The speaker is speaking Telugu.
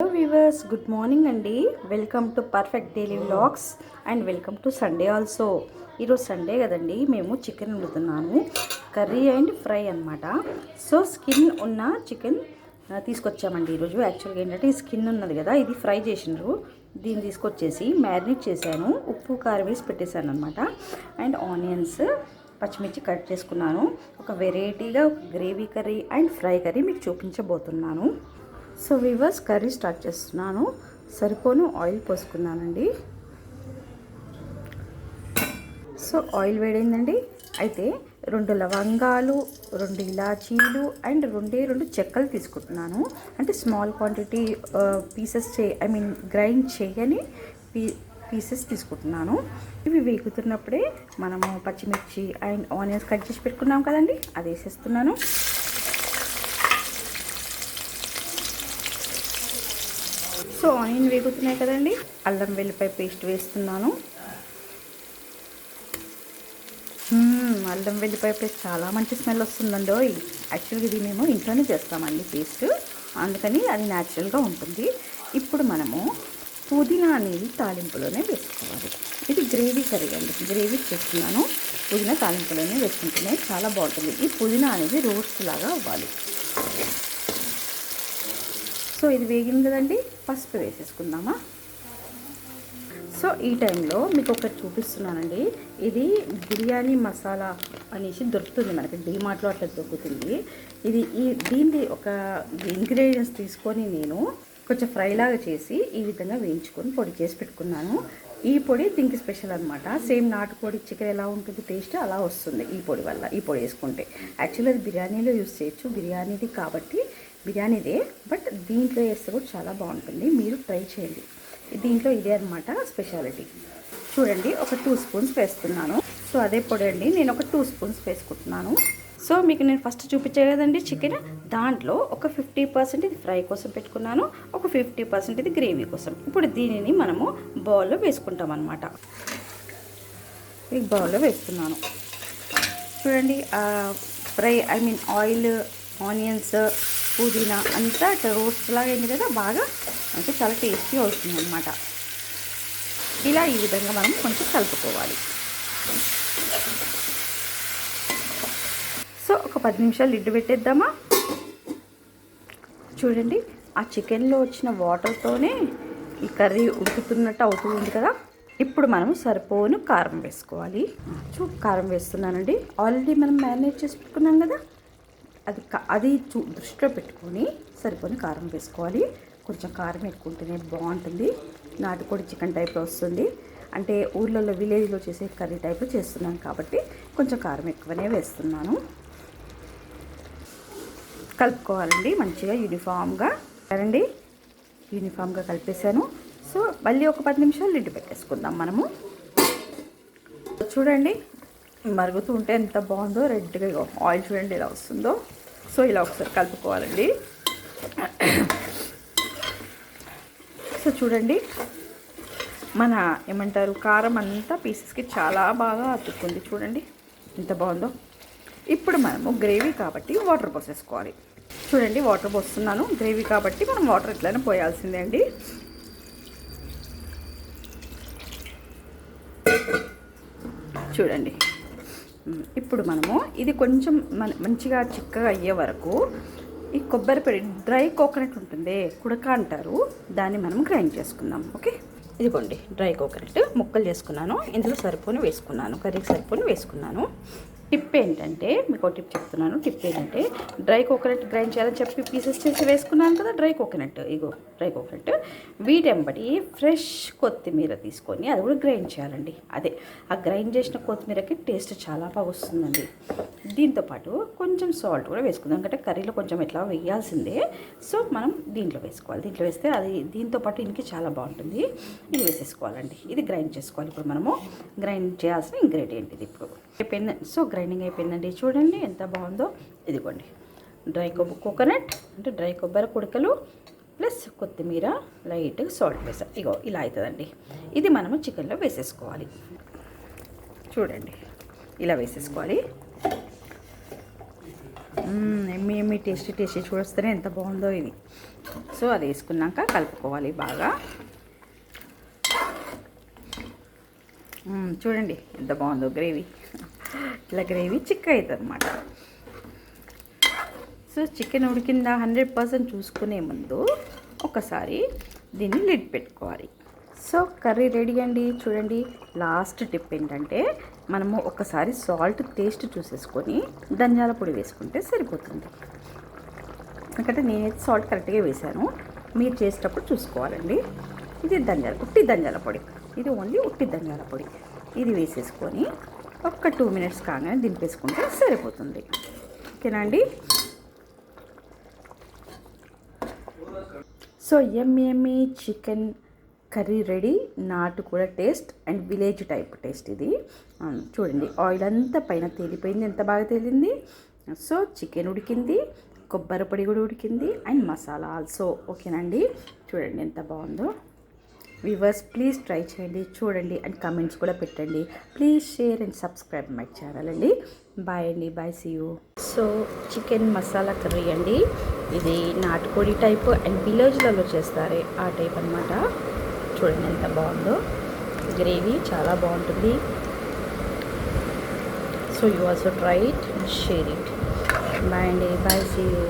హలో వ్యూవర్స్, గుడ్ మార్నింగ్ అండి. Welcome to perfect daily vlogs and welcome to Sunday also. ఈరోజు సండే కదండి, మేము చికెన్ వండుతున్నాను. కర్రీ అండ్ ఫ్రై అనమాట. సో స్కిన్ ఉన్న చికెన్ తీసుకొచ్చామండి ఈరోజు. యాక్చువల్గా ఏంటంటే ఈ స్కిన్ ఉన్నది కదా, ఇది ఫ్రై చేసినారు. దీన్ని తీసుకొచ్చేసి మ్యారినేట్ చేశాను, ఉప్పు కారం వేసి పెట్టేశాను అనమాట. అండ్ ఆనియన్స్, పచ్చిమిర్చి కట్ చేసుకున్నాను. ఒక వెరైటీగా gravy curry and fry curry మీకు చూపించబోతున్నాను. సో వీవర్స్, కర్రీ స్టార్ట్ చేస్తున్నాను. సరిపోను ఆయిల్ పోసుకున్నానండి. సో ఆయిల్ వేడైందండి. అయితే 2 లవంగాలు, 2 ఇలాచీలు అండ్ 2 చెక్కలు తీసుకుంటున్నాను. అంటే స్మాల్ క్వాంటిటీ పీసెస్ గ్రైండ్ చేయని పీసెస్ తీసుకుంటున్నాను. ఇవి వేగుతున్నప్పుడే మనము పచ్చిమిర్చి అండ్ ఆనియన్స్ కట్ చేసి పెట్టుకున్నాం కదండి, అది వేసేస్తున్నాను. సో ఆనియన్ వేగుతున్నాయి కదండి, అల్లం వెల్లిపాయ పేస్ట్ వేస్తున్నాను. అల్లం వెల్లిపాయ పేస్ట్ చాలా మంచి స్మెల్ వస్తుందండి. యాక్చువల్గా ఇది మేము ఇంట్లోనే చేస్తామండి పేస్ట్, అందుకని అది న్యాచురల్గా ఉంటుంది. ఇప్పుడు మనము పుదీనా అనేది తాలింపులోనే వేసుకోవాలి. ఇది గ్రేవీ కర్రీ అండి, గ్రేవీ చేస్తున్నాను. పుదీనా తాలింపులోనే వేసుకుంటేనే చాలా బాగుంటుంది. ఈ పుదీనా అనేది రోస్ట్ లాగా అవ్వాలి. సో ఇది వేగింది కదండి, పసుపు వేసేసుకుందామా. సో ఈ టైంలో మీకు ఒకటి చూపిస్తున్నానండి. ఇది బిర్యానీ మసాలా అనేసి దొరుకుతుంది మనకి, డీమార్ట్లో అట్లా దొరుకుతుంది. దీన్ని ఒక ఇంగ్రీడియంట్స్ తీసుకొని నేను కొంచెం ఫ్రై లాగా చేసి ఈ విధంగా వేయించుకొని పొడి చేసి పెట్టుకున్నాను. ఈ పొడి దీనికి స్పెషల్ అనమాట. సేమ్ నాటుకోడి చికెన్ ఎలా ఉంటుంది టేస్ట్, అలా వస్తుంది ఈ పొడి వల్ల. ఈ పొడి వేసుకుంటే యాక్చువల్లీ అది బిర్యానీలో యూస్ చేయొచ్చు, బిర్యానీది కాబట్టి బిర్యానీదే, బట్ దీంట్లో వేస్తే కూడా చాలా బాగుంటుంది. మీరు ట్రై చేయండి. దీంట్లో ఇదే అనమాట స్పెషాలిటీ. చూడండి, ఒక 2 స్పూన్స్ వేస్తున్నాను. సో అదే పొడి అండి, నేను ఒక 2 స్పూన్స్ వేసుకుంటున్నాను. సో మీకు నేను ఫస్ట్ చూపించే కదండి చికెన్, దాంట్లో ఒక 50% ఇది ఫ్రై కోసం పెట్టుకున్నాను, ఒక 50% ఇది గ్రేవీ కోసం. ఇప్పుడు దీనిని మనము బౌల్లో వేసుకుంటాం అనమాట. ఈ బౌల్లో వేస్తున్నాను. చూడండి, ఫ్రై ఆయిల్, ఆనియన్స్, పుదీనా అంతా ఇట్లా రోస్ట్ లాగా అయింది కదా, బాగా అంటే చాలా టేస్టీ అవుతుంది అనమాట. ఇలా ఈ విధంగా మనం కొంచెం కలుపుకోవాలి. సో ఒక 10 నిమిషాలు లిడ్ పెట్టేద్దామా. చూడండి, ఆ చికెన్లో వచ్చిన వాటర్తోనే ఈ కర్రీ ఉడుకుతున్నట్టు అవుతుంది కదా. ఇప్పుడు మనం సరిపోను కారం వేసుకోవాలి. కారం వేస్తున్నానండి. ఆల్రెడీ మనం మ్యారినేట్ చేసి పెట్టుకున్నాం కదా, అది దృష్టిలో పెట్టుకొని సరిపోని కారం వేసుకోవాలి. కొంచెం కారం ఎక్కుంటేనే బాగుంటుంది. నాటుకోడి చికెన్ టైప్లో వస్తుంది. అంటే ఊర్లలో విలేజ్లో చేసే కర్రీ టైప్లో చేస్తున్నాను కాబట్టి కొంచెం కారం ఎక్కువనే వేస్తున్నాను. కలుపుకోవాలండి మంచిగా యూనిఫామ్గా. రండి, యూనిఫామ్గా కలిపేసాను. సో మళ్ళీ ఒక 10 నిమిషాలు లిడ్ పెట్టేసుకుందాం మనము. చూడండి, మరుగుతూ ఉంటే ఎంత బాగుందో, రెడ్గా ఆయిల్ చూడండి ఎలా వస్తుందో. సో ఇలా ఒకసారి కలుపుకోవాలండి. సో చూడండి, మన కారం అంతా పీసెస్కి చాలా బాగా అతుక్కుంది. చూడండి ఎంత బాగుందో. ఇప్పుడు మనము గ్రేవీ కాబట్టి వాటర్ పోసేసుకోవాలి. చూడండి, వాటర్ పోస్తున్నాను. గ్రేవీ కాబట్టి మనం వాటర్ ఎట్లయినా పోయాల్సిందే అండి. చూడండి, ఇప్పుడు మనము ఇది కొంచెం మంచిగా చిక్కగా అయ్యే వరకు ఈ కొబ్బరి పొడి, డ్రై కోకోనట్ ఉంటుంది, కుడక అంటారు, దాన్ని మనం గ్రైండ్ చేసుకుందాం. ఓకే, ఇదిగోండి డ్రై కోకోనట్ ముక్కలు చేసుకున్నాను. ఇందులో సరిపోని వేసుకున్నాను, కర్రీకి సరిపోని వేసుకున్నాను. టిప్ ఏంటంటే, మీకు ఒక టిప్ చెప్తున్నాను. టిప్ ఏంటంటే, డ్రై కోకోనట్ గ్రైండ్ చేయాలని చెప్పి పీసెస్ చేసి వేసుకున్నాను కదా డ్రై కోకోనట్. ఇగో డ్రై కోకోనట్, వీటెంబడి ఫ్రెష్ కొత్తిమీర తీసుకొని అది కూడా గ్రైండ్ చేయాలండి. అదే ఆ గ్రైండ్ చేసిన కొత్తిమీరకి టేస్ట్ చాలా బాగా వస్తుందండి. దీంతోపాటు కొంచెం సాల్ట్ కూడా వేసుకుందాం, ఎందుకంటే కర్రీలో కొంచెం ఎట్లా వేయాల్సిందే. సో మనం దీంట్లో వేసుకోవాలి. దీంట్లో వేస్తే అది దీంతోపాటు ఇంటికి చాలా బాగుంటుంది. ఇది వేసేసుకోవాలండి. ఇది గ్రైండ్ చేసుకోవాలి. ఇప్పుడు మనము గ్రైండ్ చేయాల్సిన ఇంగ్రీడియంట్ ఇది. ఇప్పుడు అయిపోయింది. సో గ్రైండింగ్ అయిపోయిందండి. చూడండి ఎంత బాగుందో. ఇదిగోండి డ్రై కోకోనట్ అంటే డ్రై కొబ్బరి కుడకలు ప్లస్ కొత్తిమీర, లైట్గా సాల్ట్ వేసాం. ఇగో ఇలా అవుతుందండి. ఇది మనము చికెన్లో వేసేసుకోవాలి. చూడండి ఇలా వేసేసుకోవాలి. ఎమ్మి టేస్టీ చూస్తేనే ఎంత బాగుందో ఇది. సో అది వేసుకున్నాక కలుపుకోవాలి బాగా. చూడండి ఎంత బాగుందో గ్రేవీ. ఇలా గ్రేవీ చిక్క అవుతుంది అన్నమాట. సో చికెన్ ఉడికిందా 100% చూసుకునే ముందు ఒకసారి దీన్ని లిడ్ పెట్టుకోవాలి. సో కర్రీ రెడీ అండి. చూడండి, లాస్ట్ టిప్ ఏంటంటే మనము ఒకసారి సాల్ట్ టేస్ట్ చూసేసుకొని ధనియాల పొడి వేసుకుంటే సరిపోతుంది. ఎందుకంటే నేనైతే సాల్ట్ కరెక్ట్గా వేసాను, మీరు చేసేటప్పుడు చూసుకోవాలండి. ఇది ఉట్టి ధనియాల పొడి, ఇది ఓన్లీ ఉట్టి ధనియాల పొడి. ఇది వేసేసుకొని ఒక్క 2 minutes కాగానే దింపేసుకుంటే సరిపోతుంది. ఓకేనా అండి? సో ఎమ్మి చికెన్ కర్రీ రెడీ. నాటుకోడి taste and village type taste ఇది. చూడండి, ఆయిల్ అంతా పైన తేలిపోయింది, ఎంత బాగా తేలింది. సో చికెన్ ఉడికింది, కొబ్బరి పొడి కూడా ఉడికింది, అండ్ మసాలా ఆల్సో. ఓకేనండి, చూడండి ఎంత బాగుందో. వ్యూవర్స్ ప్లీజ్ ట్రై చేయండి, చూడండి, అండ్ కమెంట్స్ కూడా పెట్టండి. Please share and subscribe my channel అండి. బాయ్ అండి, bye, see you. So chicken masala curry అండి. ఇది నాటుకోడి టైప్ అండ్ విలేజ్లలో చేస్తారే ఆ టైప్ అన్నమాట. చూడండి ఎంత బాగుందో, గ్రేవీ చాలా బాగుంటుంది. So you also try it and share it. Bye అండి, బాయ్, సీ యూ.